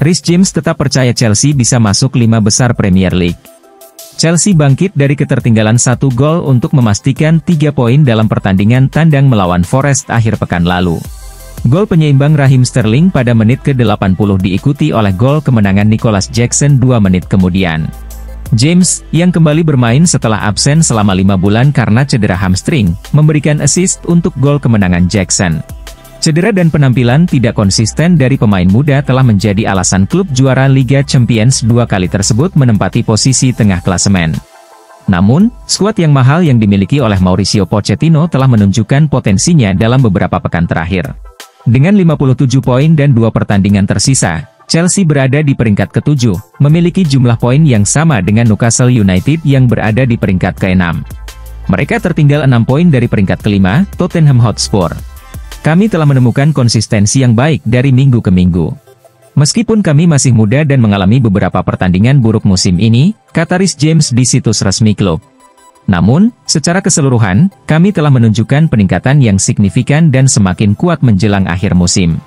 Reece James tetap percaya Chelsea bisa masuk 5 besar Premier League. Chelsea bangkit dari ketertinggalan 1 gol untuk memastikan 3 poin dalam pertandingan tandang melawan Forest akhir pekan lalu. Gol penyeimbang Raheem Sterling pada menit ke-80 diikuti oleh gol kemenangan Nicholas Jackson 2 menit kemudian. James, yang kembali bermain setelah absen selama 5 bulan karena cedera hamstring, memberikan assist untuk gol kemenangan Jackson. Cedera dan penampilan tidak konsisten dari pemain muda telah menjadi alasan klub juara Liga Champions 2 kali tersebut menempati posisi tengah klasemen. Namun, skuad yang mahal yang dimiliki oleh Mauricio Pochettino telah menunjukkan potensinya dalam beberapa pekan terakhir. Dengan 57 poin dan 2 pertandingan tersisa, Chelsea berada di peringkat ke-7, memiliki jumlah poin yang sama dengan Newcastle United yang berada di peringkat ke-6. Mereka tertinggal 6 poin dari peringkat ke-5, Tottenham Hotspur. Kami telah menemukan konsistensi yang baik dari minggu ke minggu. Meskipun kami masih muda dan mengalami beberapa pertandingan buruk musim ini, kata Reece James di situs resmi klub. Namun, secara keseluruhan, kami telah menunjukkan peningkatan yang signifikan dan semakin kuat menjelang akhir musim.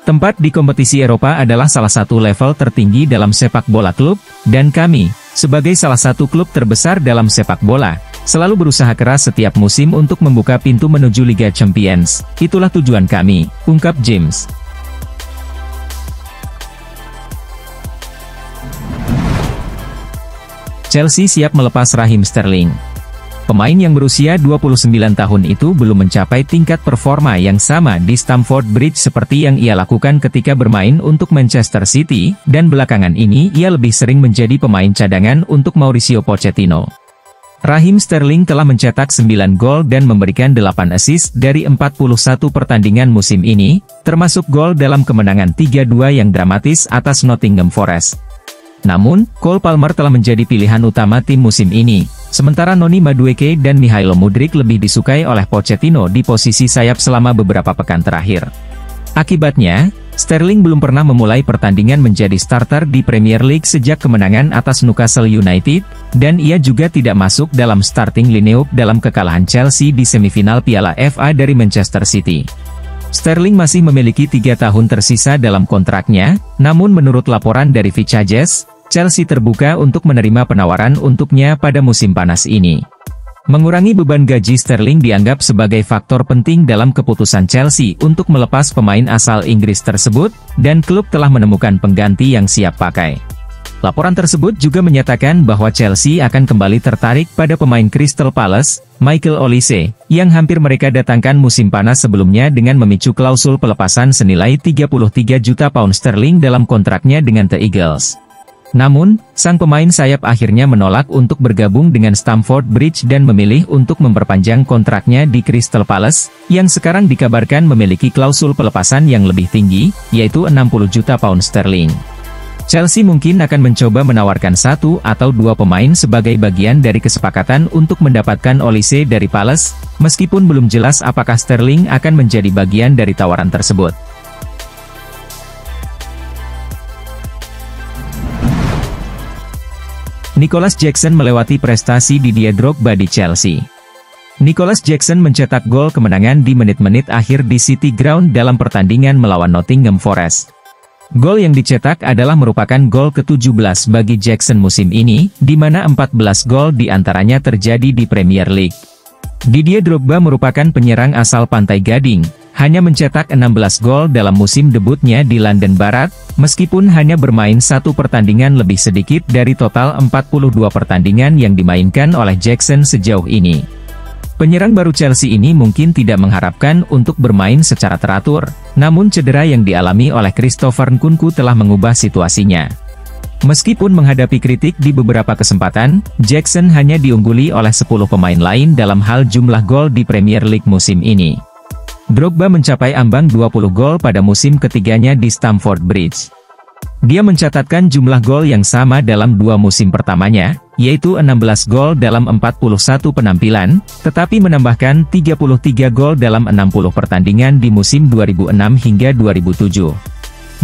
Tempat di kompetisi Eropa adalah salah satu level tertinggi dalam sepak bola klub, dan kami, sebagai salah satu klub terbesar dalam sepak bola, selalu berusaha keras setiap musim untuk membuka pintu menuju Liga Champions. Itulah tujuan kami, ungkap James. Chelsea siap melepas Raheem Sterling. Pemain yang berusia 29 tahun itu belum mencapai tingkat performa yang sama di Stamford Bridge seperti yang ia lakukan ketika bermain untuk Manchester City, dan belakangan ini ia lebih sering menjadi pemain cadangan untuk Mauricio Pochettino. Raheem Sterling telah mencetak 9 gol dan memberikan 8 assist dari 41 pertandingan musim ini, termasuk gol dalam kemenangan 3-2 yang dramatis atas Nottingham Forest. Namun, Cole Palmer telah menjadi pilihan utama tim musim ini, sementara Noni Madueke dan Mihailo Mudryk lebih disukai oleh Pochettino di posisi sayap selama beberapa pekan terakhir. Akibatnya, Sterling belum pernah memulai pertandingan menjadi starter di Premier League sejak kemenangan atas Newcastle United, dan ia juga tidak masuk dalam starting lineup dalam kekalahan Chelsea di semifinal Piala FA dari Manchester City. Sterling masih memiliki 3 tahun tersisa dalam kontraknya, namun menurut laporan dari Vichages, Chelsea terbuka untuk menerima penawaran untuknya pada musim panas ini. Mengurangi beban gaji Sterling dianggap sebagai faktor penting dalam keputusan Chelsea untuk melepas pemain asal Inggris tersebut, dan klub telah menemukan pengganti yang siap pakai. Laporan tersebut juga menyatakan bahwa Chelsea akan kembali tertarik pada pemain Crystal Palace, Michael Olise, yang hampir mereka datangkan musim panas sebelumnya dengan memicu klausul pelepasan senilai 33 juta pound sterling dalam kontraknya dengan The Eagles. Namun, sang pemain sayap akhirnya menolak untuk bergabung dengan Stamford Bridge dan memilih untuk memperpanjang kontraknya di Crystal Palace, yang sekarang dikabarkan memiliki klausul pelepasan yang lebih tinggi, yaitu 60 juta pound sterling. Chelsea mungkin akan mencoba menawarkan 1 atau 2 pemain sebagai bagian dari kesepakatan untuk mendapatkan Olise dari Palace, meskipun belum jelas apakah Sterling akan menjadi bagian dari tawaran tersebut. Nicholas Jackson melewati prestasi Didier Drogba di Chelsea. Nicholas Jackson mencetak gol kemenangan di menit-menit akhir di City Ground dalam pertandingan melawan Nottingham Forest. Gol yang dicetak adalah merupakan gol ke-17 bagi Jackson musim ini, di mana 14 gol diantaranya terjadi di Premier League. Didier Drogba merupakan penyerang asal Pantai Gading, hanya mencetak 16 gol dalam musim debutnya di London Barat, meskipun hanya bermain 1 pertandingan lebih sedikit dari total 42 pertandingan yang dimainkan oleh Jackson sejauh ini. Penyerang baru Chelsea ini mungkin tidak mengharapkan untuk bermain secara teratur, namun cedera yang dialami oleh Christopher Nkunku telah mengubah situasinya. Meskipun menghadapi kritik di beberapa kesempatan, Jackson hanya diungguli oleh 10 pemain lain dalam hal jumlah gol di Premier League musim ini. Drogba mencapai ambang 20 gol pada musim ketiganya di Stamford Bridge. Dia mencatatkan jumlah gol yang sama dalam 2 musim pertamanya, yaitu 16 gol dalam 41 penampilan, tetapi menambahkan 33 gol dalam 60 pertandingan di musim 2006 hingga 2007.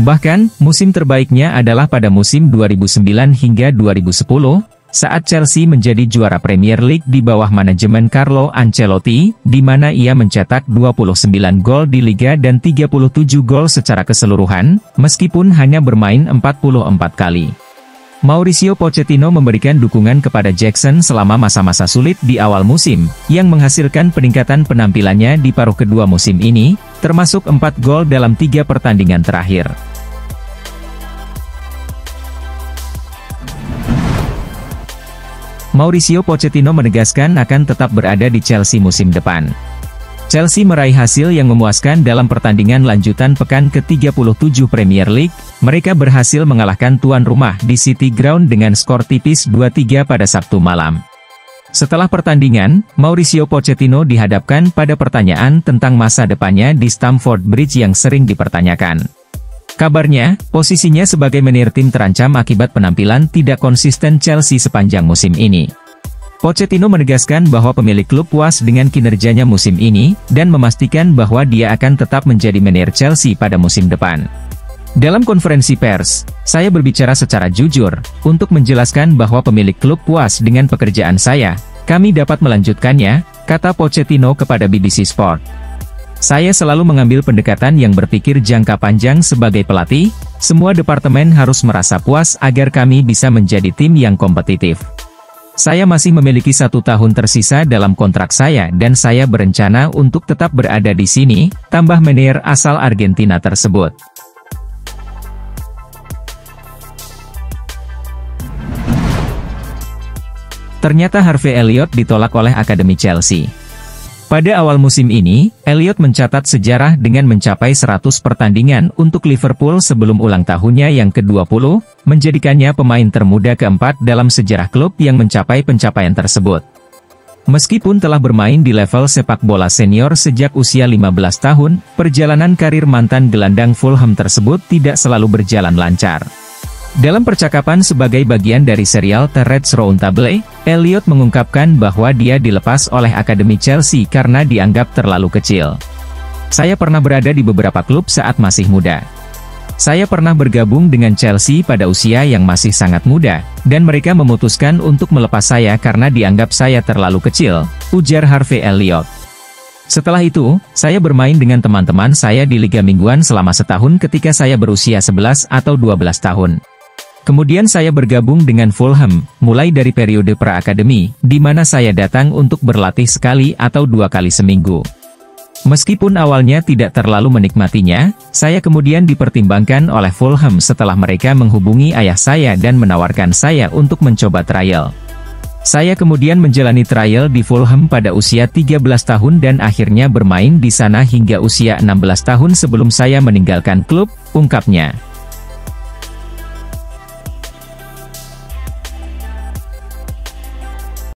Bahkan, musim terbaiknya adalah pada musim 2009 hingga 2010, saat Chelsea menjadi juara Premier League di bawah manajemen Carlo Ancelotti, di mana ia mencetak 29 gol di Liga dan 37 gol secara keseluruhan, meskipun hanya bermain 44 kali. Mauricio Pochettino memberikan dukungan kepada Jackson selama masa-masa sulit di awal musim, yang menghasilkan peningkatan penampilannya di paruh kedua musim ini, termasuk 4 gol dalam 3 pertandingan terakhir. Mauricio Pochettino menegaskan akan tetap berada di Chelsea musim depan. Chelsea meraih hasil yang memuaskan dalam pertandingan lanjutan pekan ke-37 Premier League. Mereka berhasil mengalahkan tuan rumah di City Ground dengan skor tipis 2-3 pada Sabtu malam. Setelah pertandingan, Mauricio Pochettino dihadapkan pada pertanyaan tentang masa depannya di Stamford Bridge yang sering dipertanyakan. Kabarnya, posisinya sebagai manajer tim terancam akibat penampilan tidak konsisten Chelsea sepanjang musim ini. Pochettino menegaskan bahwa pemilik klub puas dengan kinerjanya musim ini, dan memastikan bahwa dia akan tetap menjadi manajer Chelsea pada musim depan. Dalam konferensi pers, saya berbicara secara jujur, untuk menjelaskan bahwa pemilik klub puas dengan pekerjaan saya, kami dapat melanjutkannya, kata Pochettino kepada BBC Sport. Saya selalu mengambil pendekatan yang berpikir jangka panjang sebagai pelatih, semua departemen harus merasa puas agar kami bisa menjadi tim yang kompetitif. Saya masih memiliki 1 tahun tersisa dalam kontrak saya dan saya berencana untuk tetap berada di sini, tambah manajer asal Argentina tersebut. Ternyata Harvey Elliott ditolak oleh Akademi Chelsea. Pada awal musim ini, Elliott mencatat sejarah dengan mencapai 100 pertandingan untuk Liverpool sebelum ulang tahunnya yang ke-20, menjadikannya pemain termuda keempat dalam sejarah klub yang mencapai pencapaian tersebut. Meskipun telah bermain di level sepak bola senior sejak usia 15 tahun, perjalanan karir mantan gelandang Fulham tersebut tidak selalu berjalan lancar. Dalam percakapan sebagai bagian dari serial The Reds Roundtable, Elliott mengungkapkan bahwa dia dilepas oleh Akademi Chelsea karena dianggap terlalu kecil. Saya pernah berada di beberapa klub saat masih muda. Saya pernah bergabung dengan Chelsea pada usia yang masih sangat muda, dan mereka memutuskan untuk melepas saya karena dianggap saya terlalu kecil, ujar Harvey Elliott. Setelah itu, saya bermain dengan teman-teman saya di Liga Mingguan selama setahun ketika saya berusia 11 atau 12 tahun. Kemudian saya bergabung dengan Fulham, mulai dari periode pra-akademi, di mana saya datang untuk berlatih sekali atau 2 kali seminggu. Meskipun awalnya tidak terlalu menikmatinya, saya kemudian dipertimbangkan oleh Fulham setelah mereka menghubungi ayah saya dan menawarkan saya untuk mencoba trial. Saya kemudian menjalani trial di Fulham pada usia 13 tahun dan akhirnya bermain di sana hingga usia 16 tahun sebelum saya meninggalkan klub, ungkapnya.